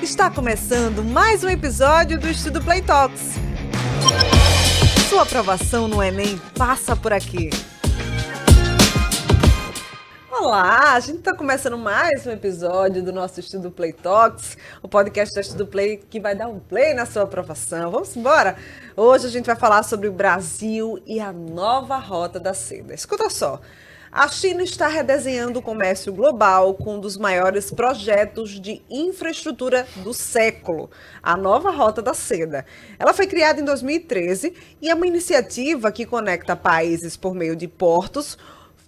Está começando mais um episódio do Estudo Play Talks. Sua aprovação no Enem passa por aqui. Olá, a gente está começando mais um episódio do nosso Estudo Play Talks, o podcast do Estudo Play que vai dar um play na sua aprovação. Vamos embora? Hoje a gente vai falar sobre o Brasil e a nova Rota da Seda. Escuta só. A China está redesenhando o comércio global com um dos maiores projetos de infraestrutura do século, a nova Rota da Seda. Ela foi criada em 2013 e é uma iniciativa que conecta países por meio de portos,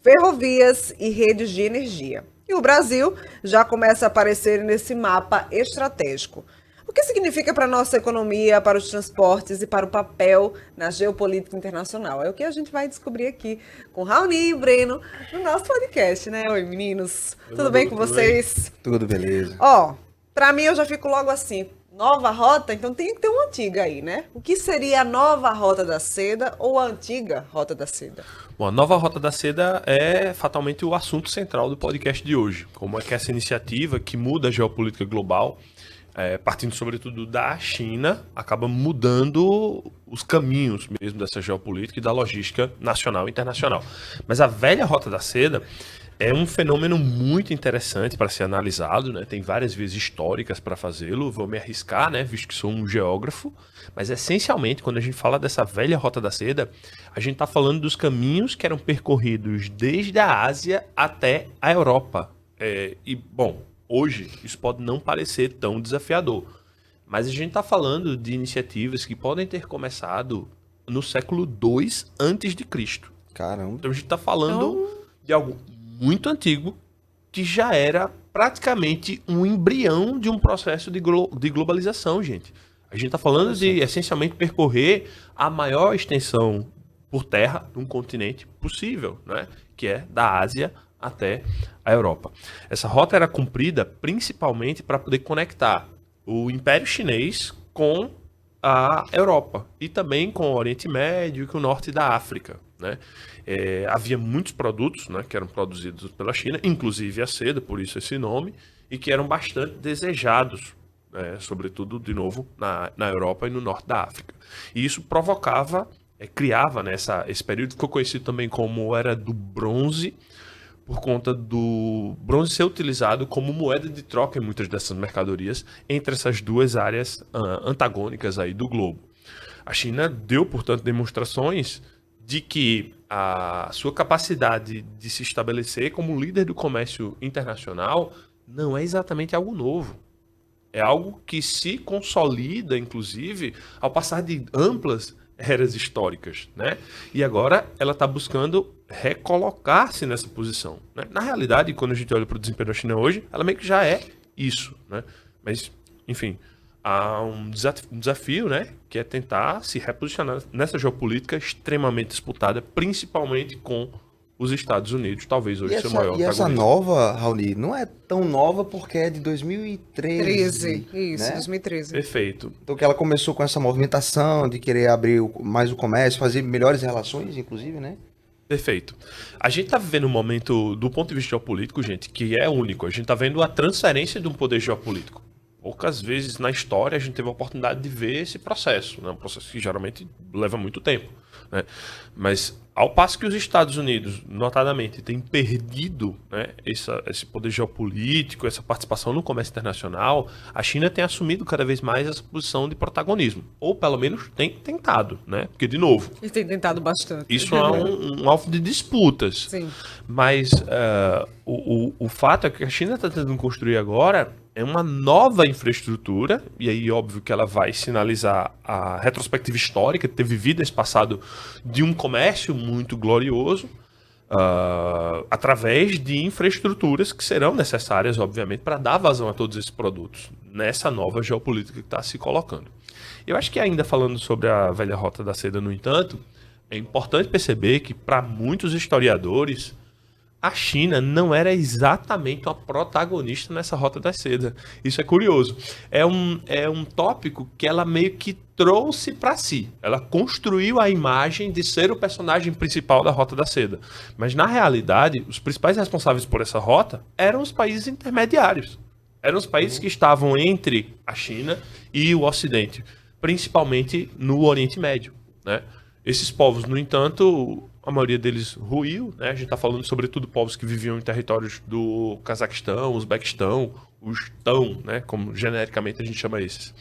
ferrovias e redes de energia. E o Brasil já começa a aparecer nesse mapa estratégico. O que significa para a nossa economia, para os transportes e para o papel na geopolítica internacional? É o que a gente vai descobrir aqui com Raoni e Breno no nosso podcast, né? Oi, meninos. Tudo bem com vocês? Tudo beleza. Ó, para mim eu já fico logo assim, nova rota, então tem que ter uma antiga aí, né? O que seria a nova Rota da Seda ou a antiga Rota da Seda? Bom, a nova Rota da Seda é fatalmente o assunto central do podcast de hoje. Como é que essa iniciativa que muda a geopolítica global, partindo sobretudo da China, acaba mudando os caminhos mesmo dessa geopolítica e da logística nacional e internacional. Mas a velha Rota da Seda é um fenômeno muito interessante para ser analisado, né? Tem várias vias históricas para fazê-lo, vou me arriscar, né? Visto que sou um geógrafo, mas essencialmente quando a gente fala dessa velha Rota da Seda, a gente está falando dos caminhos que eram percorridos desde a Ásia até a Europa. Bom, hoje isso pode não parecer tão desafiador, mas a gente está falando de iniciativas que podem ter começado no século II a.C. Caramba. Então a gente está falando de algo muito antigo que já era praticamente um embrião de um processo de globalização, gente. A gente está falando de essencialmente percorrer a maior extensão por terra de um continente possível, né? Que é da Ásia até a Europa. Essa rota era cumprida principalmente para poder conectar o Império Chinês com a Europa e também com o Oriente Médio e com o norte da África, né? Havia muitos produtos, né, que eram produzidos pela China, inclusive a seda, por isso esse nome, e que eram bastante desejados, sobretudo, de novo, na Europa e no norte da África. E isso provocava, criava, né, esse período que ficou conhecido também como Era do Bronze, por conta do bronze ser utilizado como moeda de troca em muitas dessas mercadorias entre essas duas áreas antagônicas aí do globo. A China deu, portanto, demonstrações de que a sua capacidade de se estabelecer como líder do comércio internacional não é exatamente algo novo. É algo que se consolida, inclusive, ao passar de amplas eras históricas, né? E agora ela está buscando recolocar-se nessa posição, né? Na realidade, quando a gente olha para o desempenho da China hoje, ela meio que já é isso, né? Mas, enfim, há um desafio, né, que é tentar se reposicionar nessa geopolítica extremamente disputada, principalmente com os Estados Unidos, talvez hoje seu maior protagonista. E essa nova, Raoni, não é tão nova porque é de 2013. Isso, né? 2013. Perfeito. Então que ela começou com essa movimentação de querer abrir mais o comércio, fazer melhores relações, inclusive, né? Perfeito. A gente está vivendo um momento, do ponto de vista geopolítico, gente, que é único. A gente está vendo a transferência de um poder geopolítico. Poucas vezes na história a gente teve a oportunidade de ver esse processo, né? Um processo que geralmente leva muito tempo, né? Mas ao passo que os Estados Unidos, notadamente, têm perdido, né, esse poder geopolítico, essa participação no comércio internacional, a China tem assumido cada vez mais essa posição de protagonismo. Ou pelo menos tem tentado, né? Porque, de novo, E tem tentado bastante. isso é um alvo de disputas. Sim. Mas o fato é que a China está tentando construir agora é uma nova infraestrutura, e aí óbvio que ela vai sinalizar a retrospectiva histórica de ter vivido esse passado de um comércio muito glorioso, através de infraestruturas que serão necessárias, obviamente, para dar vazão a todos esses produtos, nessa nova geopolítica que está se colocando. Eu acho que ainda falando sobre a velha Rota da Seda, no entanto, é importante perceber que para muitos historiadores, a China não era exatamente uma protagonista nessa Rota da Seda. Isso é curioso. É um tópico que ela meio que trouxe para si. Ela construiu a imagem de ser o personagem principal da Rota da Seda. Mas, na realidade, os principais responsáveis por essa rota eram os países intermediários. Eram os países que estavam entre a China e o Ocidente, principalmente no Oriente Médio, né? Esses povos, no entanto, a maioria deles ruiu, né? A gente está falando sobretudo povos que viviam em territórios do Cazaquistão, Uzbequistão, os Tão, né? Como genericamente a gente chama esses.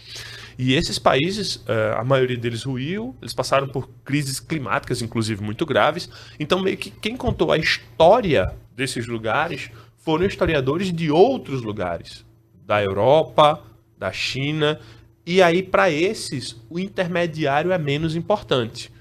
E esses países, a maioria deles ruiu, eles passaram por crises climáticas, inclusive, muito graves. Então, meio que quem contou a história desses lugares foram historiadores de outros lugares, da Europa, da China, e aí, para esses, o intermediário é menos importante.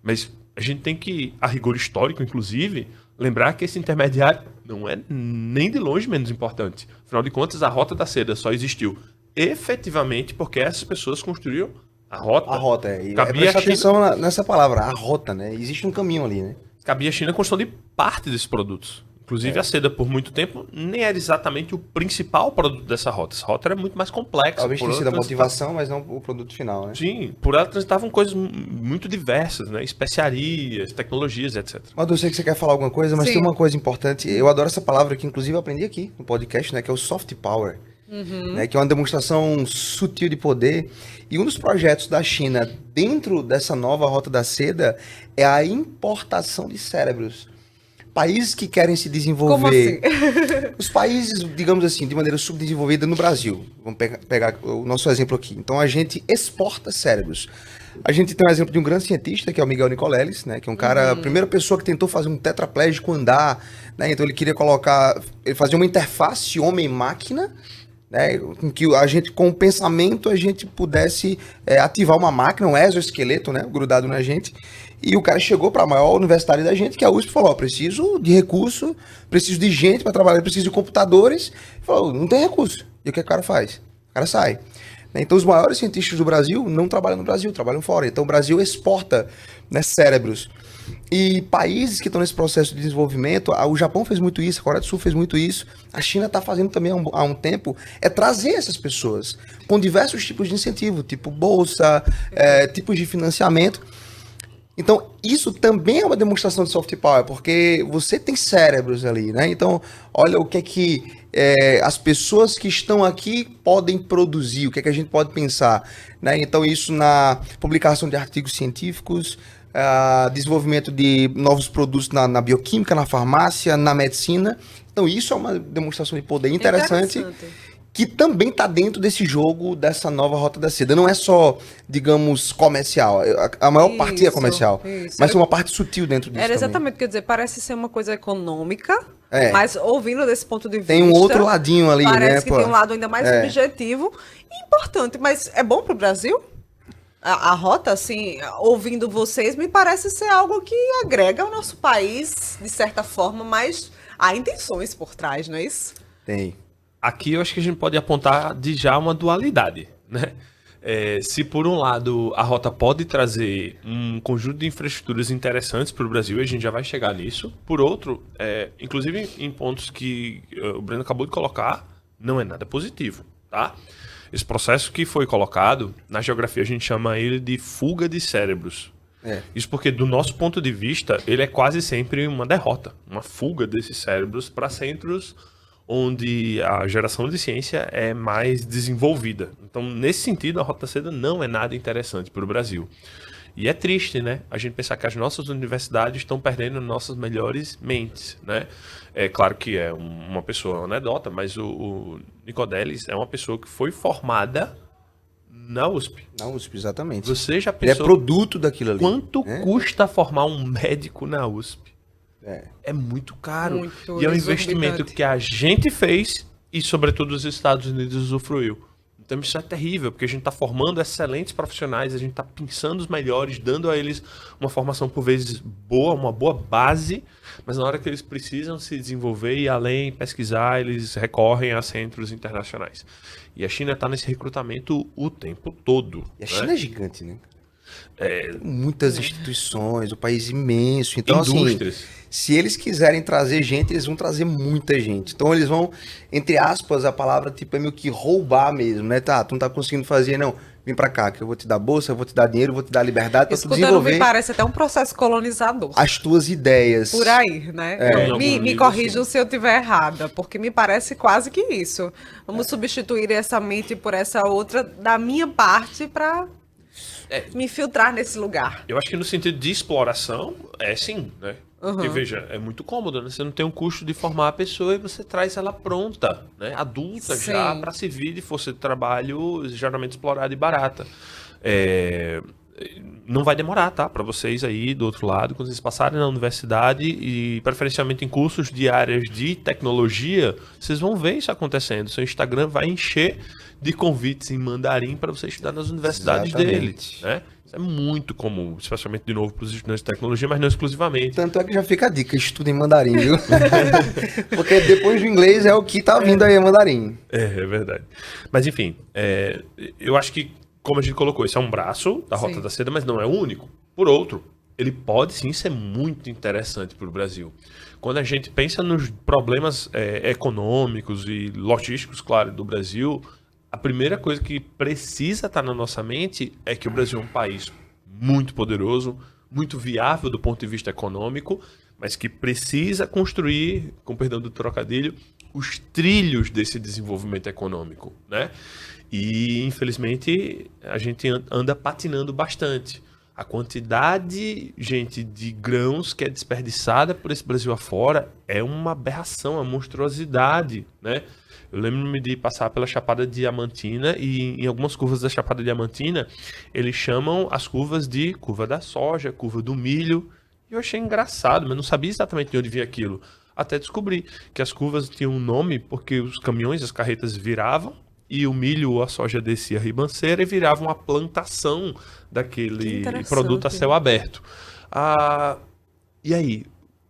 Mas a gente tem que, a rigor histórico, inclusive, lembrar que esse intermediário não é nem de longe menos importante. Afinal de contas, a Rota da Seda só existiu efetivamente porque essas pessoas construíram a rota. A rota, é. E Cabia presta a China, atenção nessa palavra, a rota, né? Existe um caminho ali, né? cabia a China construir parte desses produtos. Inclusive, a seda, por muito tempo, nem era exatamente o principal produto dessa rota. Essa rota era muito mais complexa. Talvez tenha sido a motivação, mas não o produto final, né? Sim, por ela transitavam coisas muito diversas, né? Especiarias, tecnologias, etc. Madu, eu sei que você quer falar alguma coisa, mas Sim. tem uma coisa importante. Eu adoro essa palavra que, inclusive, eu aprendi aqui no podcast, né? Que é o soft power. Né, que é uma demonstração sutil de poder. E um dos projetos da China dentro dessa nova Rota da Seda é a importação de cérebros. Países que querem se desenvolver. Como assim? Os países, digamos assim, de maneira subdesenvolvida no Brasil. Vamos pegar o nosso exemplo aqui. Então a gente exporta cérebros. A gente tem um exemplo de um grande cientista, que é o Miguel Nicoleles, né? Que é um cara, a primeira pessoa que tentou fazer um tetraplégico andar, né? Então ele queria ele fazia uma interface homem-máquina, né, com que a gente, com o pensamento, a gente pudesse ativar uma máquina, um exoesqueleto, né, grudado na gente. E o cara chegou para a maior universidade da gente, que é a USP, e falou: preciso de recurso, preciso de gente para trabalhar, preciso de computadores. Ele falou: não tem recurso. E o que o cara faz? O cara sai. Então, os maiores cientistas do Brasil não trabalham no Brasil, trabalham fora. Então, o Brasil exporta, né, cérebros. E países que estão nesse processo de desenvolvimento, o Japão fez muito isso, a Coreia do Sul fez muito isso, a China está fazendo também há um tempo, é trazer essas pessoas com diversos tipos de incentivo, tipo bolsa, tipos de financiamento. Então, isso também é uma demonstração de soft power, porque você tem cérebros ali, né? Então, olha o que é que as pessoas que estão aqui podem produzir, o que é que a gente pode pensar, né? Então, isso na publicação de artigos científicos, desenvolvimento de novos produtos na bioquímica, na farmácia, na medicina. Então, isso é uma demonstração de poder interessante. Que também está dentro desse jogo, dessa nova Rota da Seda. Não é só, digamos, comercial. A maior parte é comercial. Mas tem uma parte sutil dentro disso. Era exatamente, quer dizer, parece ser uma coisa econômica, É. mas ouvindo desse ponto de vista... Tem um outro ladinho ali, né? Parece que pô? tem um lado ainda mais objetivo e importante. Mas é bom para o Brasil? A rota, assim, ouvindo vocês, me parece ser algo que agrega ao nosso país, de certa forma, mas há intenções por trás, não é isso? Tem. Aqui eu acho que a gente pode apontar de já uma dualidade, né? Se por um lado a rota pode trazer um conjunto de infraestruturas interessantes para o Brasil, a gente já vai chegar nisso. Por outro, inclusive em pontos que o Breno acabou de colocar, não é nada positivo, tá? Esse processo que foi colocado, na geografia a gente chama ele de fuga de cérebros. Isso porque, do nosso ponto de vista, ele é quase sempre uma derrota, uma fuga desses cérebros para centros onde a geração de ciência é mais desenvolvida. Então, nesse sentido, a Rota Seda não é nada interessante para o Brasil. E é triste, né? A gente pensar que as nossas universidades estão perdendo nossas melhores mentes, né? É claro que é uma pessoa, uma anedota, mas o Nicodelis é uma pessoa que foi formada na USP. Na USP, exatamente. Você já Ele é pensou produto daquilo ali. quanto custa formar um médico na USP? É muito caro. Muito E é um exorbitante. investimento que a gente fez e, sobretudo, os Estados Unidos usufruiu. Então isso é terrível, porque a gente está formando excelentes profissionais, a gente está pensando os melhores, dando a eles uma formação por vezes boa, uma boa base, mas na hora que eles precisam se desenvolver e além pesquisar, eles recorrem a centros internacionais. E a China está nesse recrutamento o tempo todo. E a China é gigante, né? Muitas instituições, o país imenso. Então, Indústrias. assim, se eles quiserem trazer gente, eles vão trazer muita gente. Então, eles vão, entre aspas, a palavra tipo é meio que roubar mesmo, né? Tá, tu não tá conseguindo fazer, não. Vem pra cá, que eu vou te dar bolsa, eu vou te dar dinheiro, eu vou te dar liberdade pra tu Escutando desenvolver me parece até um processo colonizador. as tuas ideias. Por aí, né? Me corrijam se eu estiver errada, porque me parece quase que isso. Vamos substituir essa mente por essa outra da minha parte para me filtrar nesse lugar. Eu acho que no sentido de exploração, é sim, né? Porque, veja, é muito cômodo, né? Você não tem um custo de formar a pessoa e você traz ela pronta, né? Adulta já, para servir de força de trabalho, geralmente explorada e barata. Não vai demorar, tá? Para vocês aí do outro lado, quando vocês passarem na universidade e preferencialmente em cursos de áreas de tecnologia, vocês vão ver isso acontecendo. Seu Instagram vai encher de convites em mandarim para você estudar nas universidades dele, né? Isso é muito comum, especialmente, de novo, para os estudantes de tecnologia, mas não exclusivamente. Tanto é que já fica a dica, estuda em mandarim, viu? Porque depois do inglês é o que tá vindo aí, mandarim. É verdade. Mas, enfim, eu acho que, como a gente colocou, esse é um braço da Rota da Seda, mas não é o único. Por outro, ele pode sim ser muito interessante para o Brasil. Quando a gente pensa nos problemas econômicos e logísticos, claro, do Brasil, a primeira coisa que precisa estar na nossa mente é que o Brasil é um país muito poderoso, muito viável do ponto de vista econômico, mas que precisa construir, com perdão do trocadilho, os trilhos desse desenvolvimento econômico, né? E, infelizmente, a gente anda patinando bastante. A quantidade, gente, de grãos que é desperdiçada por esse Brasil afora é uma aberração, uma monstruosidade, né? Eu lembro-me de passar pela Chapada Diamantina e em algumas curvas da Chapada Diamantina eles chamam as curvas de curva da soja, curva do milho. E eu achei engraçado, mas não sabia exatamente de onde vinha aquilo. Até descobri que as curvas tinham um nome porque os caminhões, as carretas viravam e o milho ou a soja descia a ribanceira e virava uma plantação daquele produto a céu aberto. E aí,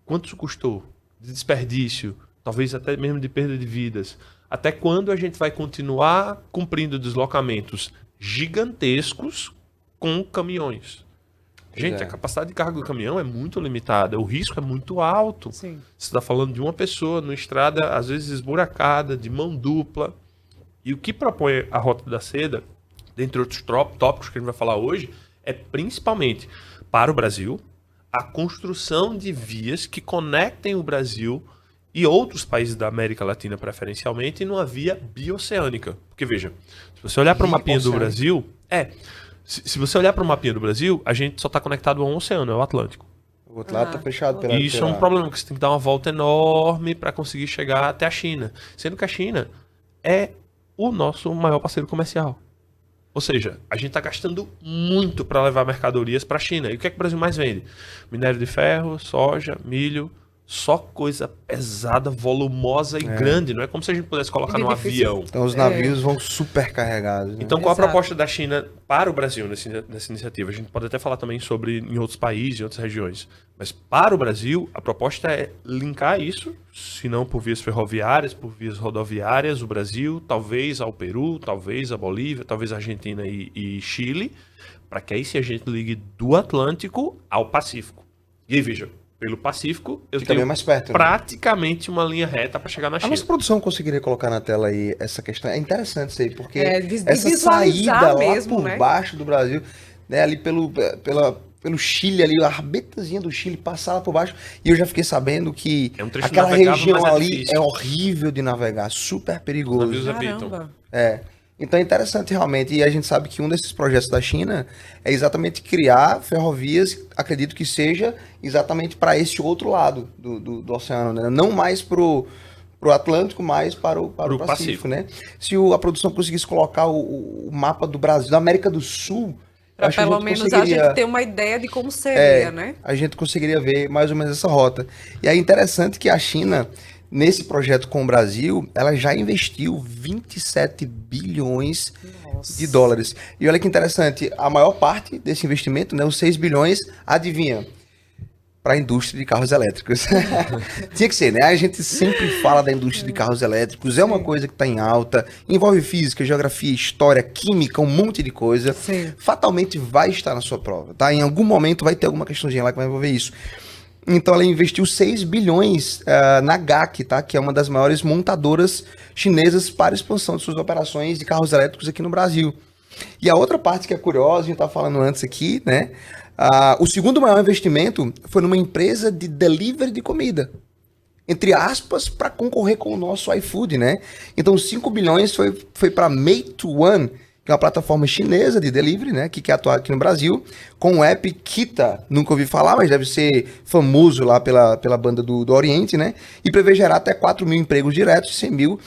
quanto isso custou? De desperdício, talvez até mesmo de perda de vidas. Até quando a gente vai continuar cumprindo deslocamentos gigantescos com caminhões? Gente, a capacidade de carga do caminhão é muito limitada, o risco é muito alto. Sim. Você está falando de uma pessoa numa estrada, às vezes esburacada, de mão dupla. E o que propõe a Rota da Seda, dentre outros tópicos que a gente vai falar hoje, é principalmente para o Brasil a construção de vias que conectem o Brasil e outros países da América Latina, preferencialmente, numa via bioceânica. Porque, veja, se você olhar para o mapinha do Brasil... Se você olhar para o mapinha do Brasil, a gente só está conectado a um oceano, é o Atlântico. O outro lado está fechado pela... E isso é um problema, porque você tem que dar uma volta enorme para conseguir chegar até a China. Sendo que a China é o nosso maior parceiro comercial. Ou seja, a gente está gastando muito para levar mercadorias para a China. E o que é que o Brasil mais vende? Minério de ferro, soja, milho... Só coisa pesada, volumosa e grande. Não é como se a gente pudesse colocar num avião. Então os navios vão super carregados. Né? Então qual a proposta da China para o Brasil nessa iniciativa? A gente pode até falar também sobre em outros países, em outras regiões. Mas para o Brasil, a proposta é linkar isso, se não por vias ferroviárias, por vias rodoviárias, o Brasil, talvez ao Peru, talvez a Bolívia, talvez a Argentina e Chile, para que aí se a gente ligue do Atlântico ao Pacífico. E aí, veja, pelo Pacífico, eu tenho mais perto, praticamente uma linha reta para chegar na China. A nossa produção conseguiria colocar na tela aí essa questão. É interessante isso aí, porque de essa saída mesmo, lá por baixo do Brasil, né, ali pelo Chile, ali, a arbetazinha do Chile, passar lá por baixo, e eu já fiquei sabendo que aquela região ali é horrível de navegar, super perigoso. Então é interessante realmente, e a gente sabe que um desses projetos da China é exatamente criar ferrovias, acredito que seja exatamente para esse outro lado do oceano, né? Não mais pro Atlântico, mas para o Pacífico, né? Se a produção conseguisse colocar o mapa do Brasil, da América do Sul, para pelo menos a gente ter uma ideia de como seria, né? A gente conseguiria ver mais ou menos essa rota. E é interessante que a China, nesse projeto com o Brasil, ela já investiu 27 bilhões de dólares. E olha que interessante, a maior parte desse investimento, né, os 6 bilhões, adivinha? para a indústria de carros elétricos. Tinha que ser, né? A gente sempre fala da indústria de carros elétricos, é uma coisa que está em alta, envolve física, geografia, história, química, um monte de coisa. Sim. Fatalmente vai estar na sua prova, tá? Em algum momento vai ter alguma questãozinha lá que vai envolver isso. Então ela investiu 6 bilhões na GAC, tá? Que é uma das maiores montadoras chinesas para a expansão de suas operações de carros elétricos aqui no Brasil. E a outra parte que é curiosa, a gente estava falando antes aqui, né? O segundo maior investimento foi numa empresa de delivery de comida, entre aspas, para concorrer com o nosso iFood, né? Então 5 bilhões foi para Meituan, que é uma plataforma chinesa de delivery, né? Que quer atuar aqui no Brasil, com o app Kita, nunca ouvi falar, mas deve ser famoso lá pela banda do Oriente, né? E prevê gerar até 4 mil empregos diretos e 100 mil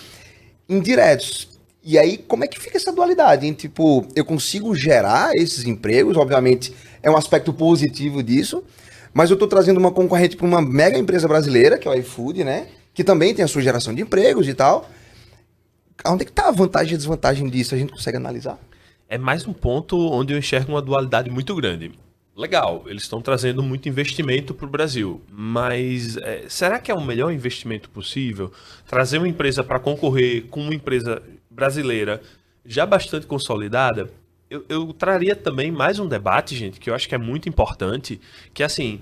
indiretos. E aí, como é que fica essa dualidade? Hein? Tipo, eu consigo gerar esses empregos, obviamente é um aspecto positivo disso, mas eu estou trazendo uma concorrente para uma mega empresa brasileira, que é o iFood, né? Que também tem a sua geração de empregos e tal. Onde é que está a vantagem e a desvantagem disso? A gente consegue analisar? É mais um ponto onde eu enxergo uma dualidade muito grande. Legal, eles estão trazendo muito investimento para o Brasil, mas será que é o melhor investimento possível? Trazer uma empresa para concorrer com uma empresa brasileira já bastante consolidada? Eu traria também mais um debate, gente, que eu acho que é muito importante, que é assim,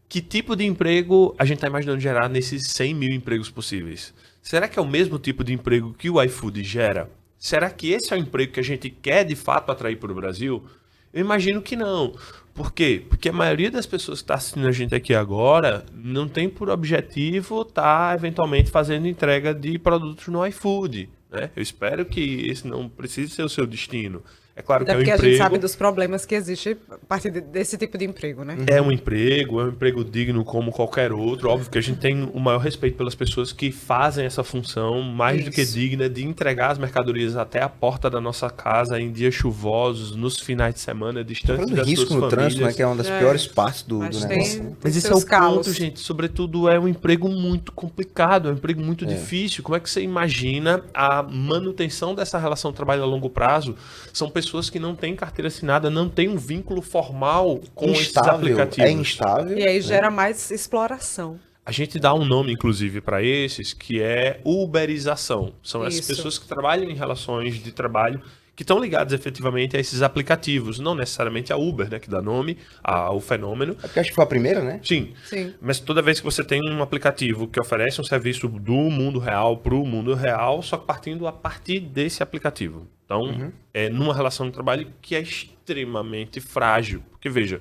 que tipo de emprego a gente está imaginando gerar nesses 100 mil empregos possíveis? Será que é o mesmo tipo de emprego que o iFood gera? Será que esse é o emprego que a gente quer de fato atrair para o Brasil? Eu imagino que não. Por quê? Porque a maioria das pessoas que está assistindo a gente aqui agora não tem por objetivo estar eventualmente fazendo entrega de produtos no iFood, né? Eu espero que esse não precise ser o seu destino. É claro Até que é um porque emprego... a gente sabe dos problemas que existem a partir desse tipo de emprego, né? É um emprego digno como qualquer outro. Óbvio que a gente tem o maior respeito pelas pessoas que fazem essa função mais do que digna de entregar as mercadorias até a porta da nossa casa em dias chuvosos, nos finais de semana, distantes das risco suas no famílias. trânsito, né? Que é uma das piores partes do negócio. Mas esse é o ponto, gente. Sobretudo, é um emprego muito complicado, é um emprego muito difícil. Como é que você imagina a manutenção dessa relação trabalho a longo prazo? São pessoas que não têm carteira assinada, não têm um vínculo formal com esses aplicativos. É instável. E aí gera mais exploração. A gente dá um nome, inclusive, para esses, que é uberização. São essas pessoas que trabalham em relações de trabalho que estão ligadas efetivamente a esses aplicativos, não necessariamente a Uber, né, que dá nome ao fenômeno. É porque acho que foi a primeira, né? Sim. Mas toda vez que você tem um aplicativo que oferece um serviço do mundo real para o mundo real, só que partindo a partir desse aplicativo. Então, é numa relação de trabalho que é extremamente frágil. Porque, veja,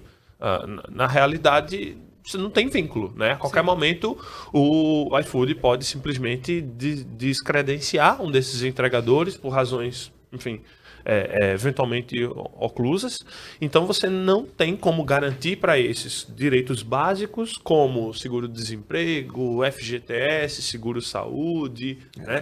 na realidade, você não tem vínculo, né? A qualquer momento, o iFood pode simplesmente descredenciar um desses entregadores por razões, enfim, eventualmente oclusas. Então, você não tem como garantir para esses direitos básicos, como seguro-desemprego, FGTS, seguro-saúde, né?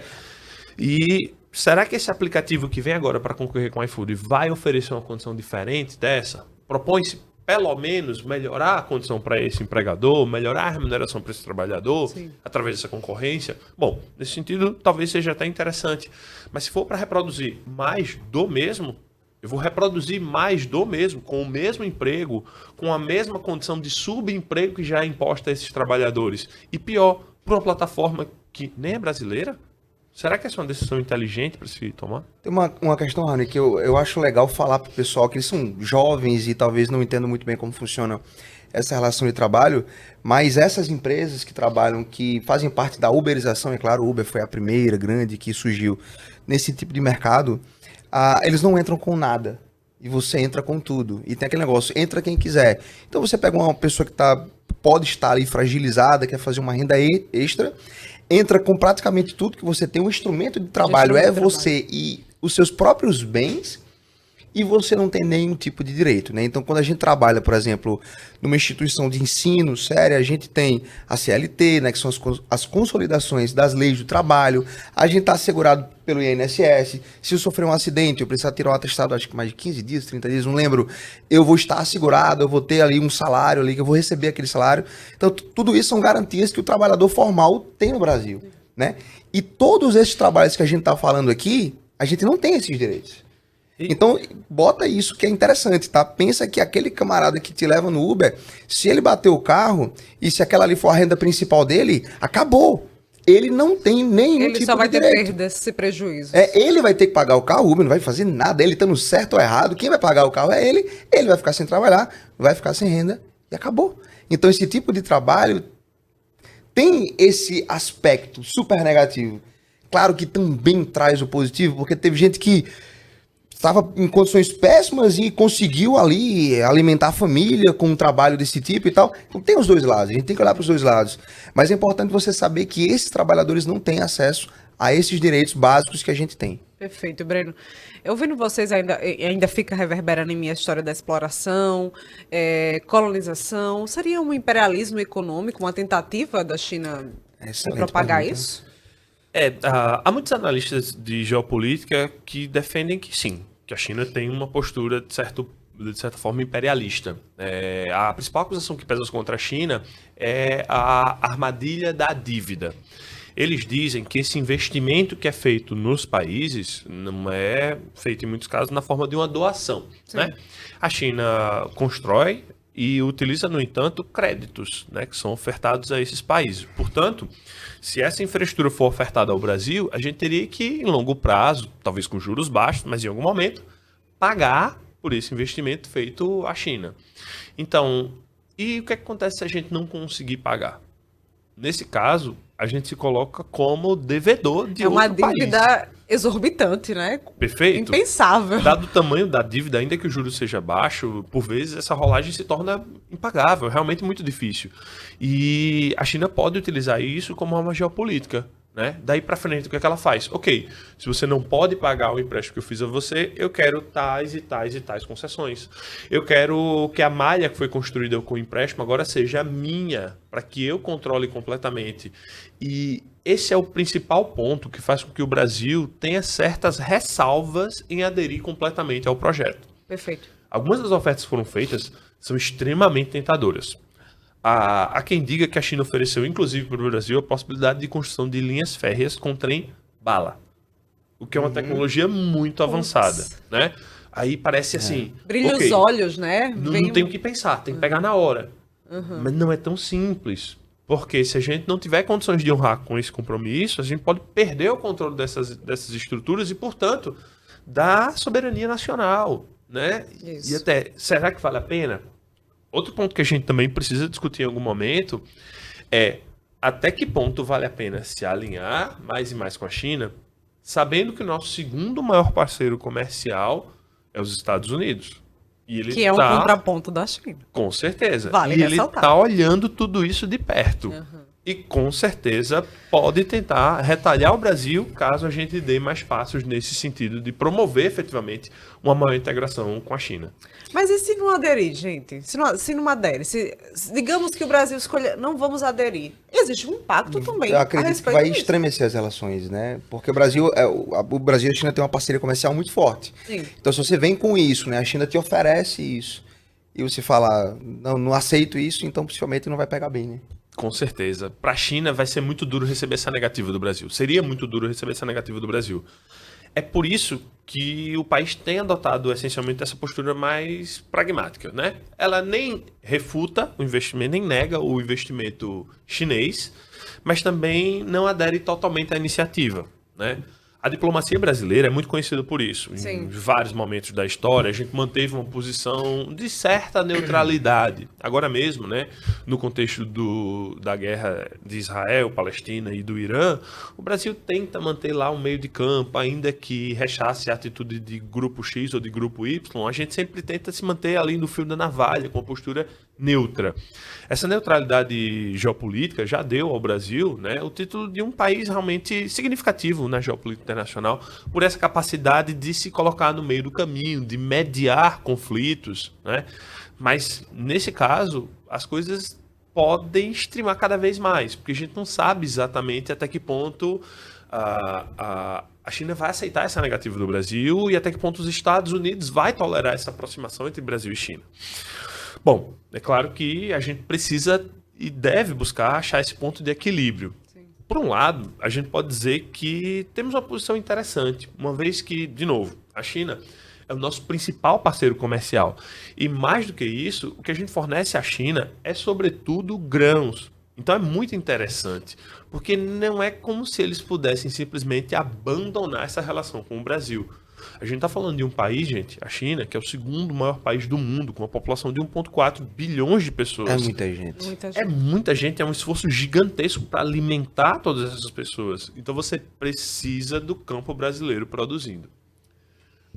E será que esse aplicativo que vem agora para concorrer com o iFood vai oferecer uma condição diferente dessa? Propõe-se, pelo menos, melhorar a condição para esse empregador, melhorar a remuneração para esse trabalhador, através dessa concorrência? Bom, nesse sentido, talvez seja até interessante. Mas se for para reproduzir mais do mesmo, eu vou reproduzir mais do mesmo, com o mesmo emprego, com a mesma condição de subemprego que já é imposta a esses trabalhadores. E pior, por uma plataforma que nem é brasileira? Será que essa é uma decisão inteligente para se tomar? Tem uma questão, Rani, que eu acho legal falar para o pessoal que eles são jovens e talvez não entendam muito bem como funciona essa relação de trabalho, mas essas empresas que trabalham, que fazem parte da uberização, é claro, o Uber foi a primeira grande que surgiu nesse tipo de mercado, eles não entram com nada. E você entra com tudo. E tem aquele negócio, entra quem quiser. Então você pega uma pessoa que pode estar ali fragilizada, quer fazer uma renda extra, entra com praticamente tudo que você tem, um instrumento de trabalho você e os seus próprios bens, e você não tem nenhum tipo de direito, né? Então, quando a gente trabalha, por exemplo, numa instituição de ensino séria, a gente tem a CLT, né, que são as consolidações das leis do trabalho, a gente está assegurado pelo INSS, se eu sofrer um acidente, eu precisar tirar um atestado, acho que mais de 15 dias, 30 dias, não lembro, eu vou estar assegurado, eu vou ter ali um salário ali, que eu vou receber aquele salário. Então, tudo isso são garantias que o trabalhador formal tem no Brasil, né? E todos esses trabalhos que a gente está falando aqui, a gente não tem esses direitos. Então, bota isso que é interessante, tá? Pensa que aquele camarada que te leva no Uber, se ele bater o carro e se aquela ali for a renda principal dele, acabou. Ele não tem nenhum Ele tipo só vai de ter direito. perdas e prejuízos. Ele vai ter que pagar o carro, o Uber não vai fazer nada, ele estando certo ou errado, quem vai pagar o carro é ele vai ficar sem trabalhar, vai ficar sem renda e acabou. Então, esse tipo de trabalho tem esse aspecto super negativo. Claro que também traz o positivo, porque teve gente que estava em condições péssimas e conseguiu ali alimentar a família com um trabalho desse tipo e tal. Então tem os dois lados, a gente tem que olhar para os dois lados. Mas é importante você saber que esses trabalhadores não têm acesso a esses direitos básicos que a gente tem. Perfeito, Breno. Eu ouvindo vocês ainda fica reverberando em mim a história da exploração, colonização. Seria um imperialismo econômico, uma tentativa da China de Excelente propagar pergunta. isso? Há muitos analistas de geopolítica que defendem que sim, que a China tem uma postura, de certa forma, imperialista. A principal acusação que pesa contra a China é a armadilha da dívida. Eles dizem que esse investimento que é feito nos países não é feito, em muitos casos, na forma de uma doação, né? A China constrói e utiliza, no entanto, créditos, né, que são ofertados a esses países. Portanto, se essa infraestrutura for ofertada ao Brasil, a gente teria que, em longo prazo, talvez com juros baixos, mas em algum momento, pagar por esse investimento feito à China. Então, e o que acontece se a gente não conseguir pagar? Nesse caso, a gente se coloca como devedor de outro país. É uma dívida exorbitante, né? Perfeito. Impensável. Dado o tamanho da dívida, ainda que o juro seja baixo, por vezes essa rolagem se torna impagável, realmente muito difícil. E a China pode utilizar isso como uma geopolítica, né? Daí para frente, o que é que ela faz? Ok, se você não pode pagar o empréstimo que eu fiz a você, eu quero tais e tais e tais concessões. Eu quero que a malha que foi construída com o empréstimo agora seja minha, para que eu controle completamente. E esse é o principal ponto que faz com que o Brasil tenha certas ressalvas em aderir completamente ao projeto. Perfeito. Algumas das ofertas que foram feitas são extremamente tentadoras. Há quem diga que a China ofereceu, inclusive para o Brasil, a possibilidade de construção de linhas férreas com trem-bala, o que é uma tecnologia muito avançada, né? Aí parece assim... Brilha ok, os olhos, né? não tem o que pensar, tem que pegar na hora. Mas não é tão simples. Porque se a gente não tiver condições de honrar com esse compromisso, a gente pode perder o controle dessas estruturas e, portanto, da soberania nacional, né? Isso. E até, será que vale a pena? Outro ponto que a gente também precisa discutir em algum momento é até que ponto vale a pena se alinhar mais e mais com a China, sabendo que o nosso segundo maior parceiro comercial é os Estados Unidos. E ele Que é um contraponto da China. com certeza. Vale e ele ressaltar. está olhando tudo isso de perto. E com certeza pode tentar retalhar o Brasil caso a gente dê mais passos nesse sentido de promover efetivamente uma maior integração com a China. Mas e se não aderir, gente? Se não adere? Digamos que o Brasil escolha, não vamos aderir. Existe um impacto também. Eu a acredito que respeito vai disso. estremecer as relações, né? Porque o Brasil e a China tem uma parceria comercial muito forte. Sim. Então, se você vem com isso, né? A China te oferece isso, e você fala, não aceito isso, então possivelmente não vai pegar bem, né? Com certeza. Para a China vai ser muito duro receber essa negativa do Brasil. Seria muito duro receber essa negativa do Brasil. É por isso que o país tem adotado essencialmente essa postura mais pragmática, né? Ela nem refuta o investimento, nem nega o investimento chinês, mas também não adere totalmente à iniciativa, né? A diplomacia brasileira é muito conhecida por isso. Sim. Em vários momentos da história, a gente manteve uma posição de certa neutralidade. Agora mesmo, né, no contexto da guerra de Israel, Palestina e do Irã, o Brasil tenta manter lá um meio de campo, ainda que rechace a atitude de grupo X ou de grupo Y, a gente sempre tenta se manter ali no fio da navalha, com uma postura neutra. Essa neutralidade geopolítica já deu ao Brasil, né, o título de um país realmente significativo na geopolítica internacional, por essa capacidade de se colocar no meio do caminho, de mediar conflitos, né? Mas, nesse caso, as coisas podem extremar cada vez mais, porque a gente não sabe exatamente até que ponto a China vai aceitar essa negativa do Brasil e até que ponto os Estados Unidos vai tolerar essa aproximação entre Brasil e China. Bom, é claro que a gente precisa e deve buscar achar esse ponto de equilíbrio. Por um lado, a gente pode dizer que temos uma posição interessante, uma vez que, de novo, a China é o nosso principal parceiro comercial. E mais do que isso, o que a gente fornece à China é, sobretudo, grãos. Então é muito interessante, porque não é como se eles pudessem simplesmente abandonar essa relação com o Brasil. A gente está falando de um país, gente, a China, que é o segundo maior país do mundo, com uma população de 1,4 bilhões de pessoas. É muita gente. É muita gente, é um esforço gigantesco para alimentar todas essas pessoas. Então você precisa do campo brasileiro produzindo.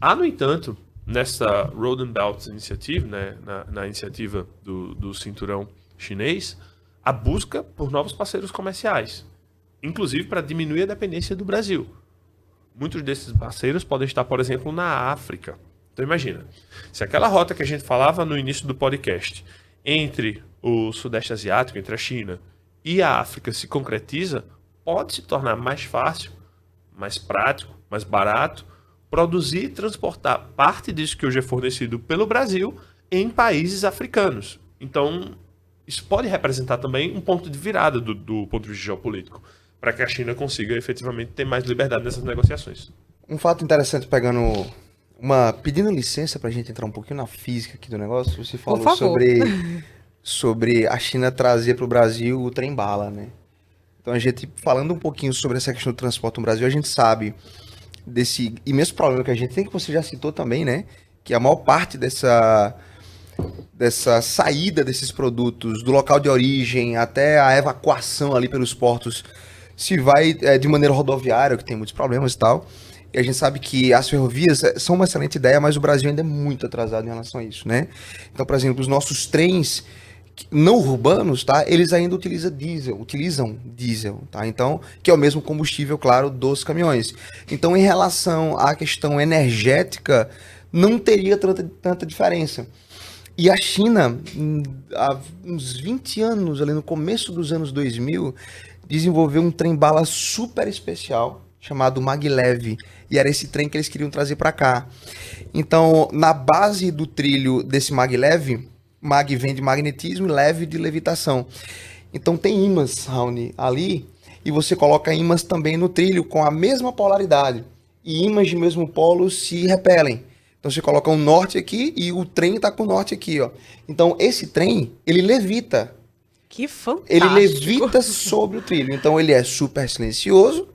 Há, no entanto, nessa Road and Belt Initiative, né, na iniciativa do cinturão chinês, a busca por novos parceiros comerciais, inclusive para diminuir a dependência do Brasil. Muitos desses parceiros podem estar, por exemplo, na África. Então imagina, se aquela rota que a gente falava no início do podcast, entre o Sudeste Asiático, entre a China e a África se concretiza, pode se tornar mais fácil, mais prático, mais barato, produzir e transportar parte disso que hoje é fornecido pelo Brasil em países africanos. Então, isso pode representar também um ponto de virada do ponto de vista geopolítico, para que a China consiga efetivamente ter mais liberdade nessas negociações. Um fato interessante, pedindo licença para a gente entrar um pouquinho na física aqui do negócio, você falou sobre a China trazer para o Brasil o trem-bala, né? Então a gente, falando um pouquinho sobre essa questão do transporte no Brasil, a gente sabe desse imenso problema que a gente tem, que você já citou também, né? Que a maior parte dessa saída desses produtos do local de origem até a evacuação ali pelos portos se vai de maneira rodoviária, que tem muitos problemas e tal. E a gente sabe que as ferrovias são uma excelente ideia, mas o Brasil ainda é muito atrasado em relação a isso, né? Então, por exemplo, os nossos trens não urbanos, tá? Eles ainda utilizam diesel, tá? Então, que é o mesmo combustível, claro, dos caminhões. Então, em relação à questão energética, não teria tanta diferença. E a China, há uns 20 anos, ali no começo dos anos 2000, desenvolveu um trem-bala super especial, chamado Maglev. E era esse trem que eles queriam trazer para cá. Então, na base do trilho desse Maglev, mag vem de magnetismo e leve de levitação. Então, tem ímãs, Raoni, ali, e você coloca ímãs também no trilho com a mesma polaridade. E ímãs de mesmo polo se repelem. Então você coloca o norte aqui e o trem está com o norte aqui, ó. Então esse trem, ele levita. Que fantástico. Ele levita sobre o trilho. Então ele é super silencioso.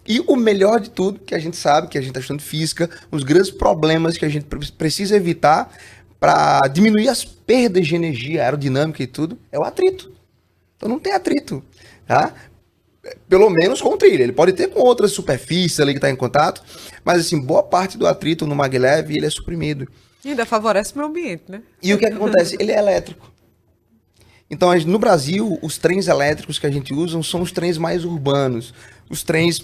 E o melhor de tudo, que a gente sabe, que a gente está estudando física, os grandes problemas que a gente precisa evitar para diminuir as perdas de energia aerodinâmica e tudo, é o atrito. Então não tem atrito, tá? Pelo menos com o trilho. Ele pode ter com outras superfícies ali que está em contato, mas assim, boa parte do atrito no Maglev, ele é suprimido. E ainda favorece o meio ambiente, né? E o que acontece? Ele é elétrico. Então, no Brasil, os trens elétricos que a gente usa são os trens mais urbanos. Os trens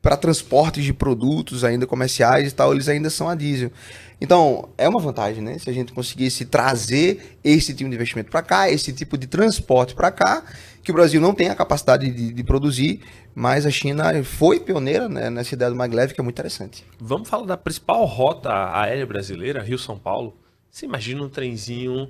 para transportes de produtos ainda comerciais e tal, eles ainda são a diesel. Então, é uma vantagem, né? Se a gente conseguisse trazer esse tipo de investimento para cá, esse tipo de transporte para cá, que o Brasil não tem a capacidade de produzir, mas a China foi pioneira, né, nessa ideia do Maglev, que é muito interessante. Vamos falar da principal rota aérea brasileira, Rio-São Paulo. Você imagina um trenzinho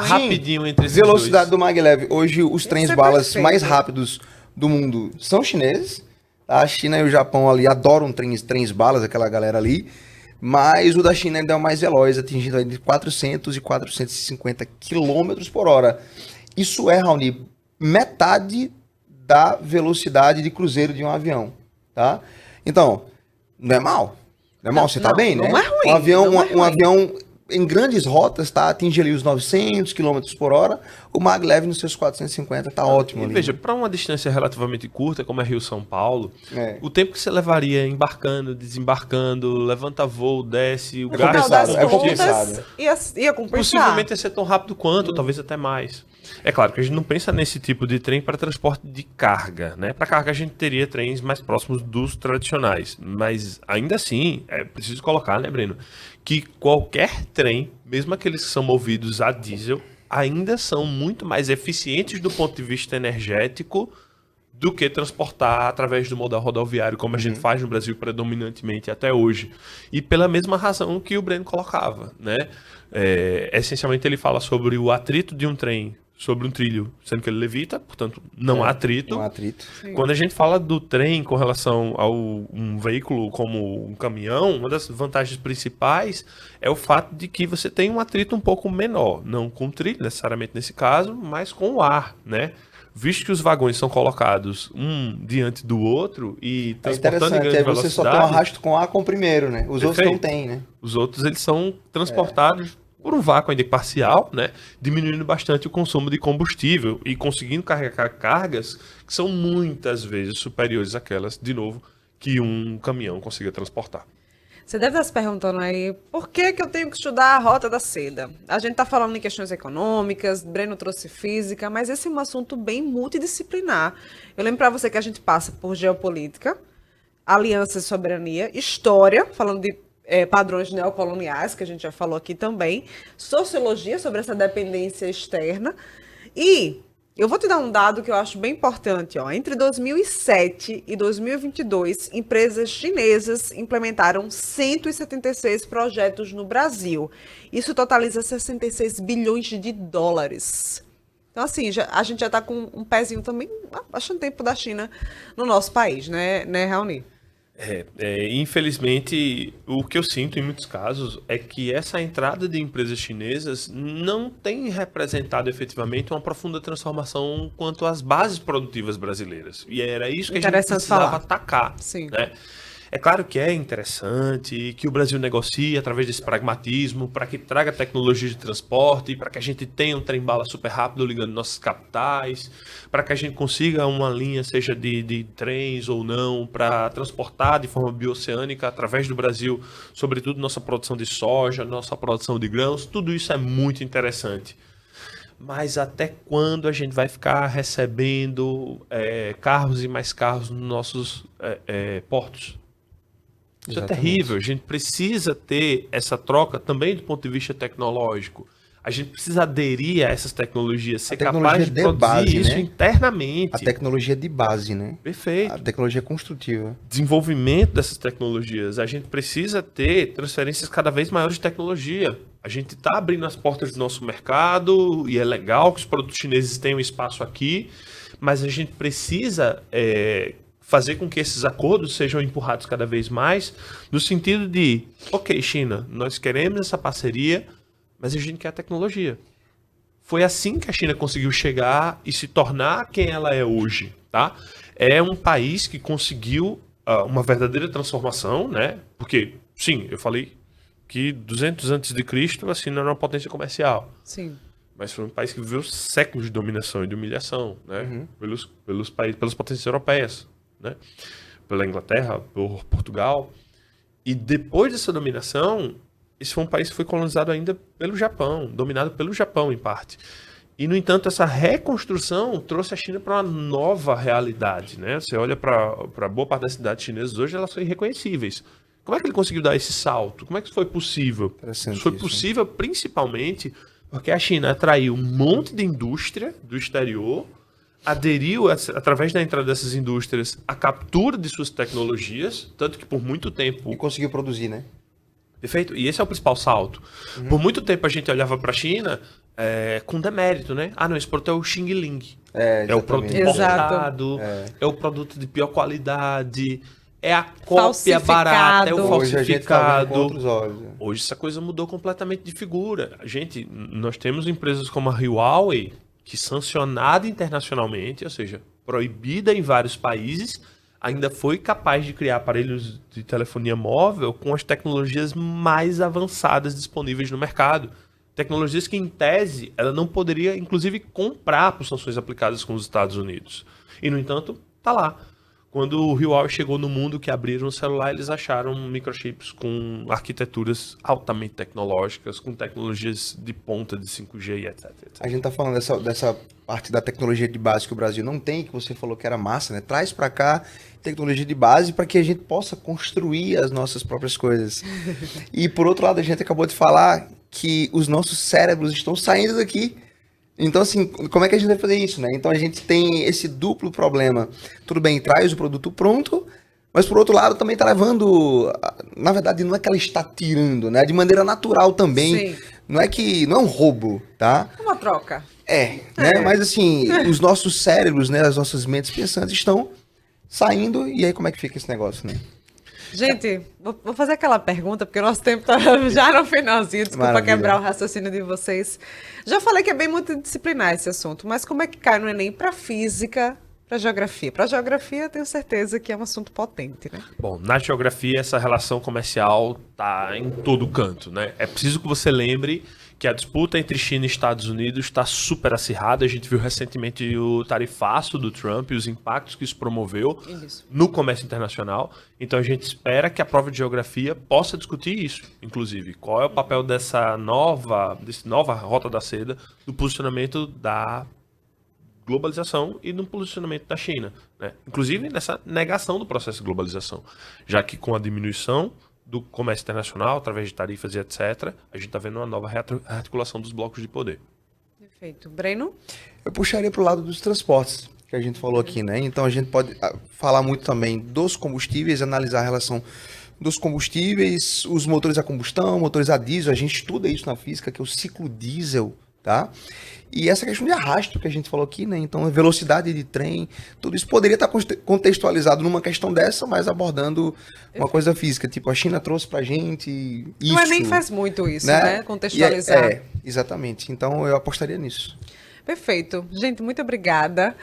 rapidinho entre esses velocidade dois. do Maglev. Hoje, os trens balas mais rápidos do mundo são chineses. A China e o Japão ali adoram trens balas, aquela galera ali. Mas o da China ainda é o mais veloz, atingindo entre 400 e 450 km por hora. Isso é, Raoni, metade da velocidade de cruzeiro de um avião, tá? Então, não é mal. Não é mal, você tá bem, né? Não é ruim. Um avião em grandes rotas, tá? Atinge ali os 900 km por hora. O Maglev nos seus 450 tá ótimo ali. Veja, para uma distância relativamente curta, como é Rio-São Paulo, o tempo que você levaria embarcando, desembarcando, levanta voo, desce, o gasto é compensado. Ia compensar. Possivelmente ia ser tão rápido quanto, talvez até mais. É claro que a gente não pensa nesse tipo de trem para transporte de carga, né? Para carga a gente teria trens mais próximos dos tradicionais, mas ainda assim, é preciso colocar, né, Breno, que qualquer trem, mesmo aqueles que são movidos a diesel, ainda são muito mais eficientes do ponto de vista energético do que transportar através do modal rodoviário, como a gente faz no Brasil predominantemente até hoje. E pela mesma razão que o Breno colocava, né? Essencialmente ele fala sobre o atrito de um trem sobre um trilho, sendo que ele levita, portanto, não há atrito. Não há atrito. Sim. Quando a gente fala do trem com relação a um veículo como um caminhão, uma das vantagens principais é o fato de que você tem um atrito um pouco menor, não com o trilho necessariamente nesse caso, mas com o ar, né? Visto que os vagões são colocados um diante do outro e É transportando em interessante, grande aí você só tem um velocidade, arrasto com ar com o primeiro, né? Os outros não Perfeito. tem, né? os outros eles são transportados por um vácuo ainda parcial, né? Diminuindo bastante o consumo de combustível e conseguindo carregar cargas que são muitas vezes superiores àquelas, de novo, que um caminhão consiga transportar. Você deve estar se perguntando aí, por que que eu tenho que estudar a Rota da Seda? A gente está falando em questões econômicas, Breno trouxe física, mas esse é um assunto bem multidisciplinar. Eu lembro para você que a gente passa por geopolítica, aliança e soberania, história, falando de padrões neocoloniais, que a gente já falou aqui também, sociologia sobre essa dependência externa, e eu vou te dar um dado que eu acho bem importante. Ó. Entre 2007 e 2022, empresas chinesas implementaram 176 projetos no Brasil. Isso totaliza 66 bilhões de dólares. Então, assim, a gente já está com um pezinho também, há bastante tempo da China no nosso país, né Raoni? Infelizmente, o que eu sinto em muitos casos é que essa entrada de empresas chinesas não tem representado efetivamente uma profunda transformação quanto às bases produtivas brasileiras. E era isso que a gente Interessante precisava falar. atacar. Sim. Né? É claro que é interessante que o Brasil negocie através desse pragmatismo para que traga tecnologia de transporte, para que a gente tenha um trem-bala super rápido ligando nossas capitais, para que a gente consiga uma linha, seja de trens ou não, para transportar de forma bioceânica através do Brasil, sobretudo nossa produção de soja, nossa produção de grãos, tudo isso é muito interessante. Mas até quando a gente vai ficar recebendo carros e mais carros nos nossos portos? Isso Exatamente. é terrível. A gente precisa ter essa troca também do ponto de vista tecnológico. A gente precisa aderir a essas tecnologias, ser capaz de produzir base, isso né? internamente. A tecnologia de base, né? Perfeito. A tecnologia construtiva. Desenvolvimento dessas tecnologias. A gente precisa ter transferências cada vez maiores de tecnologia. A gente está abrindo as portas do nosso mercado e é legal que os produtos chineses tenham espaço aqui, mas a gente precisa fazer com que esses acordos sejam empurrados cada vez mais, no sentido de, ok, China, nós queremos essa parceria, mas a gente quer a tecnologia. Foi assim que a China conseguiu chegar e se tornar quem ela é hoje, tá? É um país que conseguiu uma verdadeira transformação, né? Porque, sim, eu falei que 200 antes de Cristo a China era uma potência comercial. Sim. Mas foi um país que viveu séculos de dominação e de humilhação, né? Pelas potências europeias, né? Pela Inglaterra, por Portugal. E depois dessa dominação, esse foi um país que foi colonizado ainda pelo Japão, dominado pelo Japão em parte. E, no entanto, essa reconstrução trouxe a China para uma nova realidade, né? Você olha para boa parte das cidades chinesas hoje, elas são irreconhecíveis. Como é que ele conseguiu dar esse salto? Como é que isso foi possível? Interessante Isso foi isso, possível principalmente porque a China atraiu um monte de indústria do exterior, aderiu, através da entrada dessas indústrias, à captura de suas tecnologias, tanto que por muito tempo... E conseguiu produzir, né? Perfeito? E esse é o principal salto. Por muito tempo a gente olhava para a China com demérito, né? Ah, não, esse produto é o Xing Ling. É o produto exatamente. importado, é o produto de pior qualidade, é a cópia Falsificado. barata, é o Hoje a gente tá vendo com falsificado. outros olhos. Hoje essa coisa mudou completamente de figura. Gente, nós temos empresas como a Huawei, que sancionada internacionalmente, ou seja, proibida em vários países, ainda foi capaz de criar aparelhos de telefonia móvel com as tecnologias mais avançadas disponíveis no mercado. Tecnologias que, em tese, ela não poderia, inclusive, comprar por sanções aplicadas com os Estados Unidos. E, no entanto, tá lá. Quando o Huawei chegou no mundo que abriram o celular, eles acharam microchips com arquiteturas altamente tecnológicas, com tecnologias de ponta de 5G e etc. A gente tá falando dessa parte da tecnologia de base que o Brasil não tem, que você falou que era massa, né? Traz para cá tecnologia de base para que a gente possa construir as nossas próprias coisas. E por outro lado, a gente acabou de falar que os nossos cérebros estão saindo daqui. Então, assim, como é que a gente vai fazer isso, né? Então a gente tem esse duplo problema. Tudo bem, traz o produto pronto, mas por outro lado também está levando... Na verdade, não é que ela está tirando, né? De maneira natural também. Sim. Não é um roubo, tá? Uma troca. Né? Mas assim, os nossos cérebros, né, as nossas mentes pensantes estão saindo, e aí como é que fica esse negócio, né? Gente, vou fazer aquela pergunta, porque o nosso tempo tá já no finalzinho, desculpa Maravilha. quebrar o raciocínio de vocês. Já falei que é bem multidisciplinar esse assunto, mas como é que cai no Enem para física, para geografia? Para geografia, tenho certeza que é um assunto potente, né? Bom, na geografia, essa relação comercial tá em todo canto, né? É preciso que você lembre que a disputa entre China e Estados Unidos está super acirrada. A gente viu recentemente o tarifaço do Trump e os impactos que isso promoveu Isso. no comércio internacional. Então a gente espera que a prova de geografia possa discutir isso, inclusive. Qual é o papel dessa nova rota da seda do posicionamento da globalização e no posicionamento da China, né? Inclusive nessa negação do processo de globalização, já que com a diminuição do comércio internacional, através de tarifas e etc., a gente está vendo uma nova rearticulação dos blocos de poder. Perfeito. Breno? Eu puxaria para o lado dos transportes, que a gente falou aqui, né? Então a gente pode falar muito também dos combustíveis, analisar a relação dos combustíveis, os motores a combustão, motores a diesel, a gente estuda isso na física, que é o ciclo diesel, tá? E essa questão de arrasto que a gente falou aqui, né? Então, a velocidade de trem, tudo isso poderia estar contextualizado numa questão dessa, mas abordando uma coisa física. Tipo, a China trouxe pra gente isso. O Enem faz muito isso, né? Contextualizar. Exatamente. Então, eu apostaria nisso. Perfeito. Gente, muito obrigada.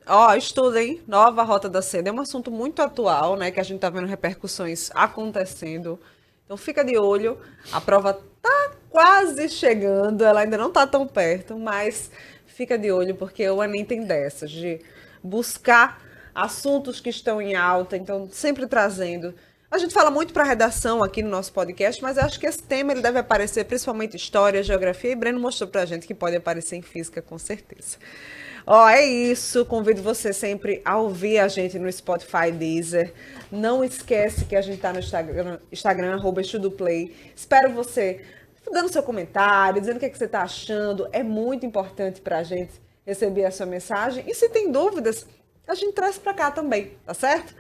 Ó, estudem Nova Rota da Seda. É um assunto muito atual, né? Que a gente tá vendo repercussões acontecendo. Então, fica de olho. A prova tá quase chegando, ela ainda não está tão perto, mas fica de olho, porque o Enem tem dessas, de buscar assuntos que estão em alta, então sempre trazendo. A gente fala muito para a redação aqui no nosso podcast, mas eu acho que esse tema ele deve aparecer principalmente história, geografia, e Breno mostrou para a gente que pode aparecer em física, com certeza. Ó, é isso. Convido você sempre a ouvir a gente no Spotify, Deezer. Não esquece que a gente está no Instagram @estudoplay. Espero você dando seu comentário, dizendo o que você está achando. É muito importante para a gente receber a sua mensagem. E se tem dúvidas, a gente traz para cá também, tá certo?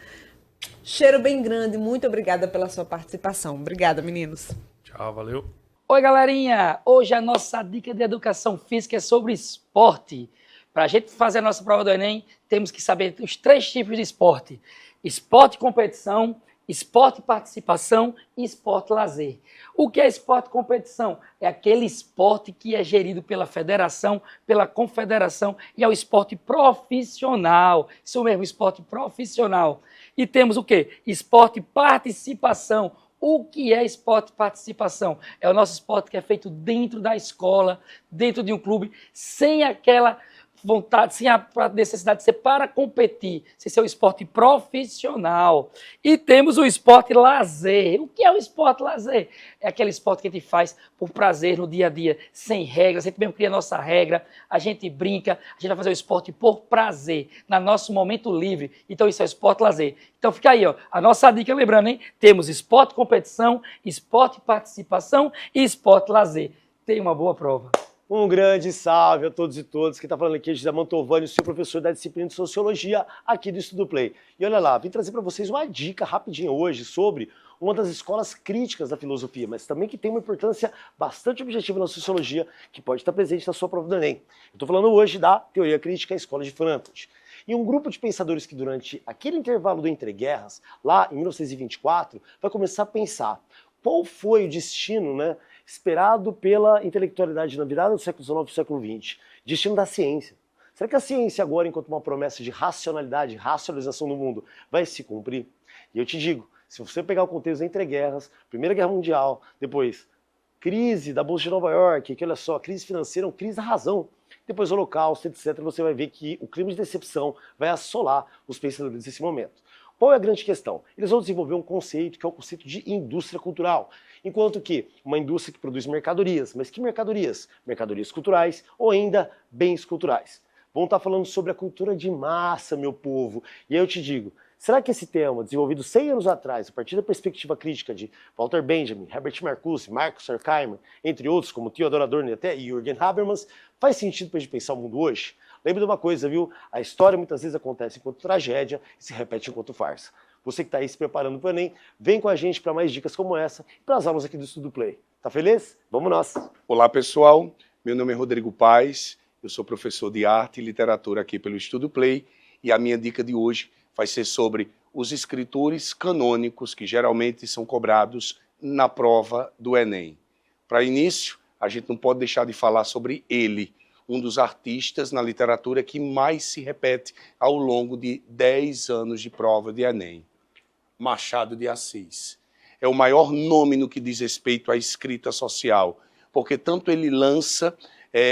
Cheiro bem grande. Muito obrigada pela sua participação. Obrigada, meninos. Tchau, valeu. Oi, galerinha! Hoje a nossa dica de educação física é sobre esporte. Para a gente fazer a nossa prova do Enem, temos que saber os 3 tipos de esporte. Esporte competição, esporte participação e esporte lazer. O que é esporte competição? É aquele esporte que é gerido pela federação, pela confederação, e é o esporte profissional. Isso mesmo, esporte profissional. E temos o quê? Esporte participação. O que é esporte participação? É o nosso esporte que é feito dentro da escola, dentro de um clube, sem aquela vontade, sem a necessidade de ser para competir, sem ser o esporte profissional. E temos o esporte lazer. O que é o esporte lazer? É aquele esporte que a gente faz por prazer no dia a dia, sem regras, a gente mesmo cria a nossa regra, a gente brinca, a gente vai fazer o esporte por prazer, no nosso momento livre. Então isso é o esporte lazer. Então fica aí, ó, a nossa dica, lembrando, hein? Temos esporte competição, esporte participação e esporte lazer. Tenha uma boa prova. Um grande salve a todos e todas. Quem está falando aqui é José Mantovani, seu professor da disciplina de Sociologia aqui do Estudo Play. E olha lá, vim trazer para vocês uma dica rapidinho hoje sobre uma das escolas críticas da filosofia, mas também que tem uma importância bastante objetiva na Sociologia, que pode estar presente na sua prova do Enem. Eu estou falando hoje da Teoria Crítica à Escola de Frankfurt. E um grupo de pensadores que durante aquele intervalo do entreguerras, lá em 1924, vai começar a pensar qual foi o destino, né, esperado pela intelectualidade na virada do século XIX para o século XX, destino da ciência. Será que a ciência agora, enquanto uma promessa de racionalidade, racionalização do mundo, vai se cumprir? E eu te digo, se você pegar o contexto da entreguerras, Primeira Guerra Mundial, depois crise da Bolsa de Nova York, que olha só, crise financeira, crise da razão, depois Holocausto, etc., você vai ver que o clima de decepção vai assolar os pensadores desse momento. Qual é a grande questão? Eles vão desenvolver um conceito que é o conceito de indústria cultural. Enquanto que uma indústria que produz mercadorias, mas que mercadorias? Mercadorias culturais ou ainda bens culturais. Vão estar falando sobre a cultura de massa, meu povo. E aí eu te digo, será que esse tema, desenvolvido 100 anos atrás, a partir da perspectiva crítica de Walter Benjamin, Herbert Marcuse, Marcus Horkheimer, entre outros, como Theodor Adorno e até Jürgen Habermas, faz sentido para a gente pensar o mundo hoje? Lembre de uma coisa, viu? A história muitas vezes acontece enquanto tragédia e se repete enquanto farsa. Você que está aí se preparando para o Enem, vem com a gente para mais dicas como essa e para as aulas aqui do Estudo Play. Tá feliz? Vamos nós! Olá pessoal, meu nome é Rodrigo Paes Eu sou professor de arte e literatura aqui pelo Estudo Play e a minha dica de hoje vai ser sobre os escritores canônicos que geralmente são cobrados na prova do Enem. Para início, a gente não pode deixar de falar sobre ele, um dos artistas na literatura que mais se repete ao longo de 10 anos de prova de Enem. Machado de Assis. É o maior nome no que diz respeito à escrita social, porque tanto ele lança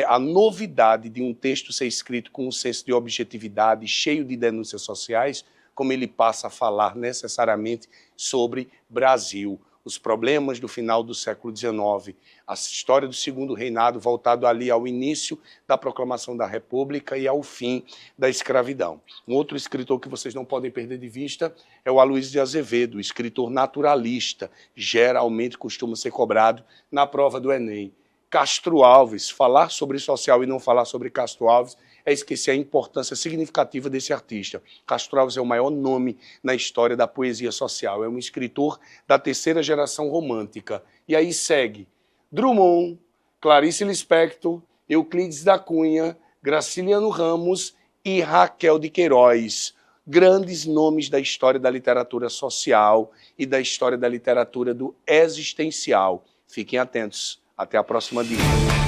a novidade de um texto ser escrito com um senso de objetividade, cheio de denúncias sociais, como ele passa a falar necessariamente sobre Brasil, os problemas do final do século XIX, a história do Segundo Reinado voltado ali ao início da proclamação da República e ao fim da escravidão. Um outro escritor que vocês não podem perder de vista é o Aloysio de Azevedo, escritor naturalista, geralmente costuma ser cobrado na prova do Enem. Castro Alves, falar sobre social e não falar sobre Castro Alves é esquecer a importância significativa desse artista. Castro Alves é o maior nome na história da poesia social, é um escritor da terceira geração romântica. E aí segue Drummond, Clarice Lispector, Euclides da Cunha, Graciliano Ramos e Raquel de Queiroz. Grandes nomes da história da literatura social e da história da literatura do existencial. Fiquem atentos. Até a próxima dica.